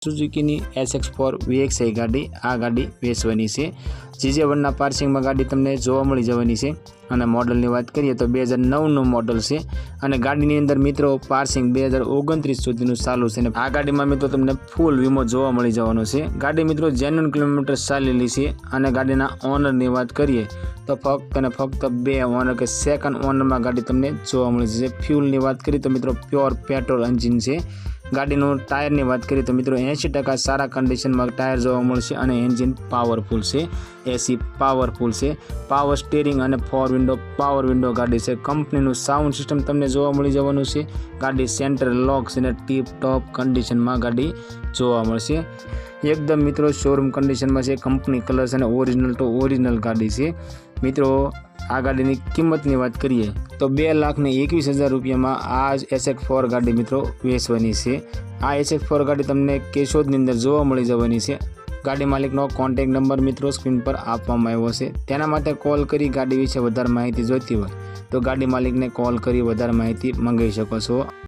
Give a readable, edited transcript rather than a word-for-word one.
સુઝુકીની SX4 VXI ગાડી આ ગાડી વેચવાની છે। GJ1ના પાર્સિંગમાં ગાડી તમને જોવા મળી જવાની છે અને મોડલની વાત કરીએ તો 2009નું મોડલ છે અને ગાડીની અંદર મિત્રો પાર્સિંગ 2029 સુધીનું ચાલુ છે અને આ ગાડીમાં મિત્રો તમને ફૂલ વીમો જોવા મળી જવાનો છે। ગાડી મિત્રો જેન્યુન કિલોમીટર ચાલેલી છે અને ગાડીના ઓનરની વાત કરીએ તો ફક્ત અને ફક્ત 2 ઓનર કે સેકન્ડ ઓનરમાં ગાડી તમને જોવા મળી જશે। ફ્યુલની વાત કરીએ તો મિત્રો પ્યોર પેટ્રોલ એન્જિન છે। ગાડીનું ટાયરની વાત કરીએ તો મિત્રો 80% સારા કન્ડિશનમાં ટાયર જોવા મળશે અને એન્જિન પાવરફુલ છે। AC પાવરફુલ છે, પાવર સ્ટીરિંગ અને 4 વિન્ડો પાવર વિન્ડો ગાડી છે। કંપનીનું સાઉન્ડ સિસ્ટમ તમને જોવા મળી જવાનું છે। ગાડી સેન્ટર લોક છે અને ટીપ ટોપ કન્ડિશનમાં ગાડી જોવા મળશે। એકદમ મિત્રો શોરૂમ કન્ડિશનમાં છે, કંપની કલર છે અને ઓરિજિનલ ટુ ઓરિજિનલ ગાડી છે। મિત્રો આ ગાડીની કિંમતની વાત કરીએ તો 2,21,000 રૂપિયામાં આ SX4 ગાડી મિત્રો વેચવાની છે। આ SX4 ગાડી તમને કેશોદની અંદર જોવા મળી જવાની છે। ગાડી માલિકનો કોન્ટેક્ટ નંબર મિત્રો સ્ક્રીન પર આપવામાં આવ્યો છે, તેના માટે કોલ કરી ગાડી વિશે વધારે માહિતી જોઈતી હોય તો ગાડી માલિકને કોલ કરી વધારે માહિતી મંગાવી શકો છો।